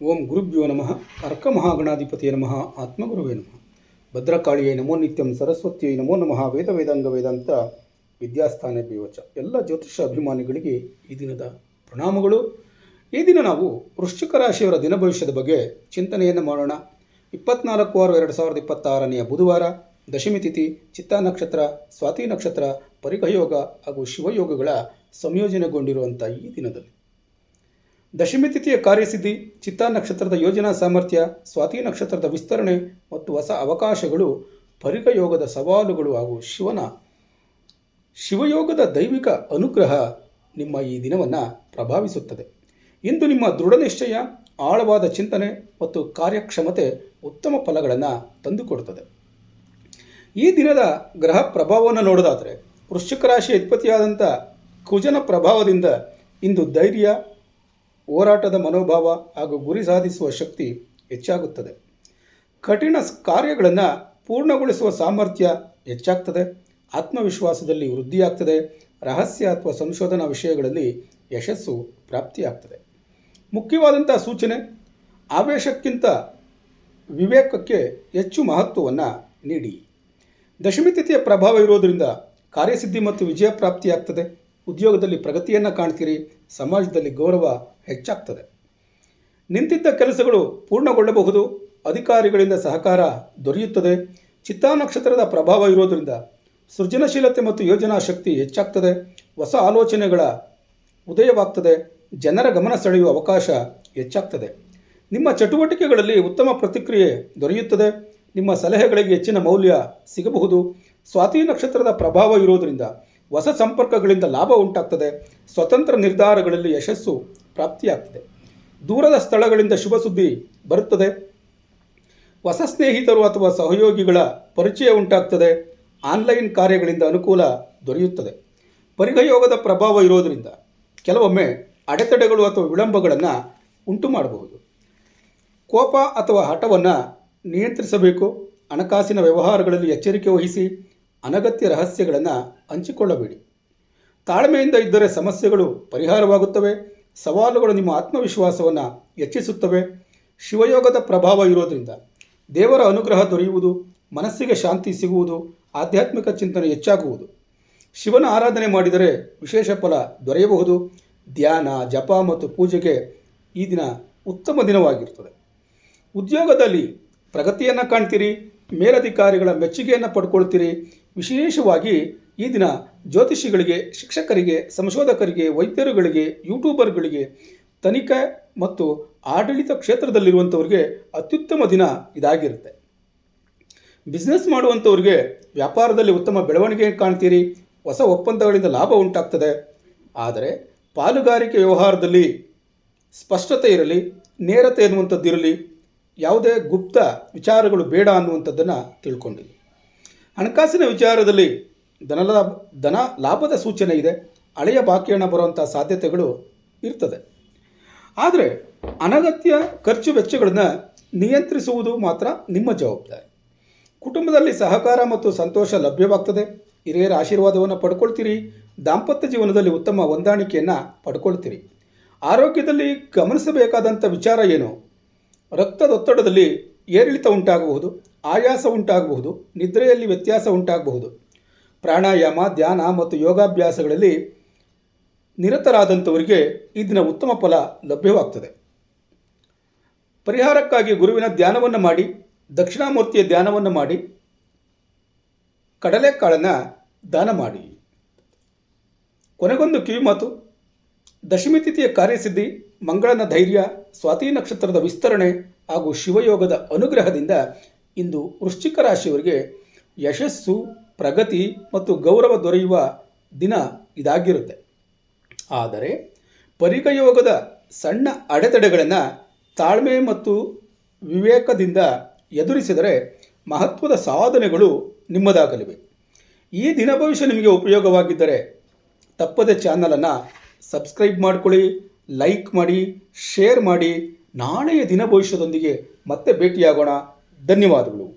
ಓಂ ಗುರುಭ್ಯೋ ನಮಃ ಅರ್ಕಮಹಾಗಣಾಧಿಪತಿಯೇ ನಮಃ ಆತ್ಮಗುರುವೇ ನಮಃ ಭದ್ರಕಾಳಿಯೇ ನಮೋ ನಿತ್ಯಂ ಸರಸ್ವತಿಯೇ ನಮೋ ನಮಃ ವೇದ ವೇದಾಂಗ ವೇದಾಂತ ವಿದ್ಯಾಸ್ಥಾನ ಬಿವಚ. ಎಲ್ಲ ಜ್ಯೋತಿಷ ಅಭಿಮಾನಿಗಳಿಗೆ ಈ ದಿನದ ಪ್ರಣಾಮಗಳು. ಈ ದಿನ ನಾವು ವೃಶ್ಚಿಕ ರಾಶಿಯವರ ದಿನ ಭವಿಷ್ಯದ ಬಗ್ಗೆ ಚಿಂತನೆಯನ್ನು ಮಾಡೋಣ. 24/6/2026 ಬುಧವಾರ, ದಶಮಿ ತಿಥಿ, ಚಿತ್ತಾ ನಕ್ಷತ್ರ, ಸ್ವಾತಿ ನಕ್ಷತ್ರ, ಪರಿಕಯೋಗ ಹಾಗೂ ಶಿವಯೋಗಗಳ ಸಂಯೋಜನೆಗೊಂಡಿರುವಂಥ ಈ ದಿನದಲ್ಲಿ ದಶಮಿ ತಿಥಿಯ ಕಾರ್ಯಸಿದ್ಧಿ, ಚಿತ್ತಾ ನಕ್ಷತ್ರದ ಯೋಜನಾ ಸಾಮರ್ಥ್ಯ, ಸ್ವಾತಿ ನಕ್ಷತ್ರದ ವಿಸ್ತರಣೆ ಮತ್ತು ಹೊಸ ಅವಕಾಶಗಳು, ಪರಿಕಯೋಗದ ಸವಾಲುಗಳು ಹಾಗೂ ಶಿವಯೋಗದ ದೈವಿಕ ಅನುಗ್ರಹ ನಿಮ್ಮ ಈ ದಿನವನ್ನು ಪ್ರಭಾವಿಸುತ್ತದೆ. ಇಂದು ನಿಮ್ಮ ದೃಢ ನಿಶ್ಚಯ, ಆಳವಾದ ಚಿಂತನೆ ಮತ್ತು ಕಾರ್ಯಕ್ಷಮತೆ ಉತ್ತಮ ಫಲಗಳನ್ನು ತಂದುಕೊಡುತ್ತದೆ. ಈ ದಿನದ ಗ್ರಹ ಪ್ರಭಾವವನ್ನು ನೋಡೋದಾದರೆ, ವೃಶ್ಚಿಕ ರಾಶಿಯ ಅಧಿಪತಿಯಾದಂಥ ಕುಜನ ಪ್ರಭಾವದಿಂದ ಇಂದು ಧೈರ್ಯ, ಹೋರಾಟದ ಮನೋಭಾವ ಹಾಗೂ ಗುರಿ ಸಾಧಿಸುವ ಶಕ್ತಿ ಹೆಚ್ಚಾಗುತ್ತದೆ. ಕಠಿಣ ಕಾರ್ಯಗಳನ್ನು ಪೂರ್ಣಗೊಳಿಸುವ ಸಾಮರ್ಥ್ಯ ಹೆಚ್ಚಾಗ್ತದೆ. ಆತ್ಮವಿಶ್ವಾಸದಲ್ಲಿ ವೃದ್ಧಿಯಾಗ್ತದೆ. ರಹಸ್ಯ ಅಥವಾ ಸಂಶೋಧನಾ ವಿಷಯಗಳಲ್ಲಿ ಯಶಸ್ಸು ಪ್ರಾಪ್ತಿಯಾಗ್ತದೆ. ಮುಖ್ಯವಾದಂಥ ಸೂಚನೆ: ಆವೇಶಕ್ಕಿಂತ ವಿವೇಕಕ್ಕೆ ಹೆಚ್ಚು ಮಹತ್ವವನ್ನು ನೀಡಿ. ದಶಮಿ ತಿಥಿಯ ಪ್ರಭಾವ ಇರೋದರಿಂದ ಕಾರ್ಯಸಿದ್ಧಿ ಮತ್ತು ವಿಜಯ ಪ್ರಾಪ್ತಿಯಾಗ್ತದೆ. ಉದ್ಯೋಗದಲ್ಲಿ ಪ್ರಗತಿಯನ್ನು ಕಾಣ್ತೀರಿ. ಸಮಾಜದಲ್ಲಿ ಗೌರವ ಹೆಚ್ಚಾಗ್ತದೆ. ನಿಂತಿದ್ದ ಕೆಲಸಗಳು ಪೂರ್ಣಗೊಳ್ಳಬಹುದು. ಅಧಿಕಾರಿಗಳಿಂದ ಸಹಕಾರ ದೊರೆಯುತ್ತದೆ. ಚಿತ್ತಾ ನಕ್ಷತ್ರದ ಪ್ರಭಾವ ಇರೋದರಿಂದ ಸೃಜನಶೀಲತೆ ಮತ್ತು ಯೋಜನಾ ಶಕ್ತಿ ಹೆಚ್ಚಾಗ್ತದೆ. ಹೊಸ ಆಲೋಚನೆಗಳ ಉದಯವಾಗ್ತದೆ. ಜನರ ಗಮನ ಸೆಳೆಯುವ ಅವಕಾಶ ಹೆಚ್ಚಾಗ್ತದೆ. ನಿಮ್ಮ ಚಟುವಟಿಕೆಗಳಲ್ಲಿ ಉತ್ತಮ ಪ್ರತಿಕ್ರಿಯೆ ದೊರೆಯುತ್ತದೆ. ನಿಮ್ಮ ಸಲಹೆಗಳಿಗೆ ಹೆಚ್ಚಿನ ಮೌಲ್ಯ ಸಿಗಬಹುದು. ಸ್ವಾತಿ ನಕ್ಷತ್ರದ ಪ್ರಭಾವ ಇರೋದರಿಂದ ಹೊಸ ಸಂಪರ್ಕಗಳಿಂದ ಲಾಭ ಉಂಟಾಗ್ತದೆ. ಸ್ವತಂತ್ರ ನಿರ್ಧಾರಗಳಲ್ಲಿ ಯಶಸ್ಸು ಪ್ರಾಪ್ತಿಯಾಗ್ತದೆ. ದೂರದ ಸ್ಥಳಗಳಿಂದ ಶುಭ ಸುದ್ದಿ ಬರುತ್ತದೆ. ಹೊಸ ಸ್ನೇಹಿತರು ಅಥವಾ ಸಹಯೋಗಿಗಳ ಪರಿಚಯ ಉಂಟಾಗ್ತದೆ. ಆನ್ಲೈನ್ ಕಾರ್ಯಗಳಿಂದ ಅನುಕೂಲ ದೊರೆಯುತ್ತದೆ. ಪರಿಕಯೋಗದ ಪ್ರಭಾವ ಇರೋದರಿಂದ ಕೆಲವೊಮ್ಮೆ ಅಡೆತಡೆಗಳು ಅಥವಾ ವಿಳಂಬಗಳನ್ನು ಉಂಟು ಮಾಡಬಹುದು. ಕೋಪ ಅಥವಾ ಹಠವನ್ನು ನಿಯಂತ್ರಿಸಬೇಕು. ಹಣಕಾಸಿನ ವ್ಯವಹಾರಗಳಲ್ಲಿ ಎಚ್ಚರಿಕೆ ವಹಿಸಿ. ಅನಗತ್ಯ ರಹಸ್ಯಗಳನ್ನು ಹಂಚಿಕೊಳ್ಳಬೇಡಿ. ತಾಳ್ಮೆಯಿಂದ ಇದ್ದರೆ ಸಮಸ್ಯೆಗಳು ಪರಿಹಾರವಾಗುತ್ತವೆ. ಸವಾಲುಗಳು ನಿಮ್ಮ ಆತ್ಮವಿಶ್ವಾಸವನ್ನು ಹೆಚ್ಚಿಸುತ್ತವೆ. ಶಿವಯೋಗದ ಪ್ರಭಾವ ಇರೋದರಿಂದ ದೇವರ ಅನುಗ್ರಹ ದೊರೆಯುವುದು, ಮನಸ್ಸಿಗೆ ಶಾಂತಿ ಸಿಗುವುದು, ಆಧ್ಯಾತ್ಮಿಕ ಚಿಂತನೆ ಹೆಚ್ಚಾಗುವುದು. ಶಿವನ ಆರಾಧನೆ ಮಾಡಿದರೆ ವಿಶೇಷ ಫಲ ದೊರೆಯಬಹುದು. ಧ್ಯಾನ, ಜಪ ಮತ್ತು ಪೂಜೆಗೆ ಈ ದಿನ ಉತ್ತಮ ದಿನವಾಗಿರುತ್ತದೆ. ಉದ್ಯೋಗದಲ್ಲಿ ಪ್ರಗತಿಯನ್ನು ಕಾಣ್ತೀರಿ. ಮೇಲಧಿಕಾರಿಗಳ ಮೆಚ್ಚುಗೆಯನ್ನು ಪಡ್ಕೊಳ್ತೀರಿ. ವಿಶೇಷವಾಗಿ ಈ ದಿನ ಜ್ಯೋತಿಷಿಗಳಿಗೆ, ಶಿಕ್ಷಕರಿಗೆ, ಸಂಶೋಧಕರಿಗೆ, ವೈದ್ಯರುಗಳಿಗೆ, ಯೂಟ್ಯೂಬರ್ಗಳಿಗೆ, ತನಿಖೆ ಮತ್ತು ಆಡಳಿತ ಕ್ಷೇತ್ರದಲ್ಲಿರುವಂಥವ್ರಿಗೆ ಅತ್ಯುತ್ತಮ ದಿನ ಇದಾಗಿರುತ್ತೆ. ಬಿಸ್ನೆಸ್ ಮಾಡುವಂಥವ್ರಿಗೆ ವ್ಯಾಪಾರದಲ್ಲಿ ಉತ್ತಮ ಬೆಳವಣಿಗೆ ಕಾಣ್ತೀರಿ. ಹೊಸ ಒಪ್ಪಂದಗಳಿಂದ ಲಾಭ ಉಂಟಾಗ್ತದೆ. ಆದರೆ ಪಾಲುಗಾರಿಕೆ ವ್ಯವಹಾರದಲ್ಲಿ ಸ್ಪಷ್ಟತೆ ಇರಲಿ, ನೇರತೆ ಎನ್ನುವಂಥದ್ದಿರಲಿ. ಯಾವುದೇ ಗುಪ್ತ ವಿಚಾರಗಳು ಬೇಡ ಅನ್ನುವಂಥದ್ದನ್ನು ತಿಳ್ಕೊಂಡಿರಿ. ಹಣಕಾಸಿನ ವಿಚಾರದಲ್ಲಿ ಧನ ಲಾಭದ ಸೂಚನೆ ಇದೆ. ಹಳೆಯ ಬಾಕಿ ಹಣ ಬರುವಂಥ ಸಾಧ್ಯತೆಗಳು ಇರ್ತದೆ. ಆದರೆ ಅನಗತ್ಯ ಖರ್ಚು ವೆಚ್ಚಗಳನ್ನು ನಿಯಂತ್ರಿಸುವುದು ಮಾತ್ರ ನಿಮ್ಮ ಜವಾಬ್ದಾರಿ. ಕುಟುಂಬದಲ್ಲಿ ಸಹಕಾರ ಮತ್ತು ಸಂತೋಷ ಲಭ್ಯವಾಗ್ತದೆ. ಹಿರಿಯರ ಆಶೀರ್ವಾದವನ್ನು ಪಡ್ಕೊಳ್ತೀರಿ. ದಾಂಪತ್ಯ ಜೀವನದಲ್ಲಿ ಉತ್ತಮ ಹೊಂದಾಣಿಕೆಯನ್ನು ಪಡ್ಕೊಳ್ತೀರಿ. ಆರೋಗ್ಯದಲ್ಲಿ ಗಮನಿಸಬೇಕಾದಂಥ ವಿಚಾರ ಏನು? ರಕ್ತದೊತ್ತಡದಲ್ಲಿ ಏರಿಳಿತ ಉಂಟಾಗಬಹುದು. ಆಯಾಸ ಉಂಟಾಗಬಹುದು. ನಿದ್ರೆಯಲ್ಲಿ ವ್ಯತ್ಯಾಸ ಉಂಟಾಗಬಹುದು. ಪ್ರಾಣಾಯಾಮ, ಧ್ಯಾನ ಮತ್ತು ಯೋಗಾಭ್ಯಾಸಗಳಲ್ಲಿ ನಿರತರಾದಂಥವರಿಗೆ ಈ ದಿನ ಉತ್ತಮ ಫಲ ಲಭ್ಯವಾಗ್ತದೆ. ಪರಿಹಾರಕ್ಕಾಗಿ ಗುರುವಿನ ಧ್ಯಾನವನ್ನು ಮಾಡಿ, ದಕ್ಷಿಣಾಮೂರ್ತಿಯ ಧ್ಯಾನವನ್ನು ಮಾಡಿ, ಕಡಲೆಕಾಳನ್ನು ದಾನ ಮಾಡಿ. ಕೊನೆಗೊಂದು ಕಿವಿಮಾತು: ದಶಮಿ ತಿಥಿಯ ಕಾರ್ಯಸಿದ್ಧಿ, ಮಂಗಳನ ಧೈರ್ಯ, ಸ್ವಾತಿ ನಕ್ಷತ್ರದ ವಿಸ್ತರಣೆ ಹಾಗೂ ಶಿವಯೋಗದ ಅನುಗ್ರಹದಿಂದ ಇಂದು ವೃಶ್ಚಿಕ ರಾಶಿಯವರಿಗೆ ಯಶಸ್ಸು, ಪ್ರಗತಿ ಮತ್ತು ಗೌರವ ದೊರೆಯುವ ದಿನ ಇದಾಗಿರುತ್ತೆ. ಆದರೆ ಪರಿಕಯೋಗದ ಸಣ್ಣ ಅಡೆತಡೆಗಳನ್ನು ತಾಳ್ಮೆ ಮತ್ತು ವಿವೇಕದಿಂದ ಎದುರಿಸಿದರೆ ಮಹತ್ವದ ಸಾಧನೆಗಳು ನಿಮ್ಮದಾಗಲಿವೆ. ಈ ದಿನ ಭವಿಷ್ಯ ನಿಮಗೆ ಉಪಯೋಗವಾಗಿದ್ದರೆ ತಪ್ಪದೆ ಚಾನಲನ್ನು ಸಬ್ಸ್ಕ್ರೈಬ್ ಮಾಡಿಕೊಳ್ಳಿ, ಲೈಕ್ ಮಾಡಿ, ಶೇರ್ ಮಾಡಿ. ನಾಳೆಯ ದಿನ ಭವಿಷ್ಯದೊಂದಿಗೆ ಮತ್ತೆ ಭೇಟಿಯಾಗೋಣ. ಧನ್ಯವಾದಗಳು.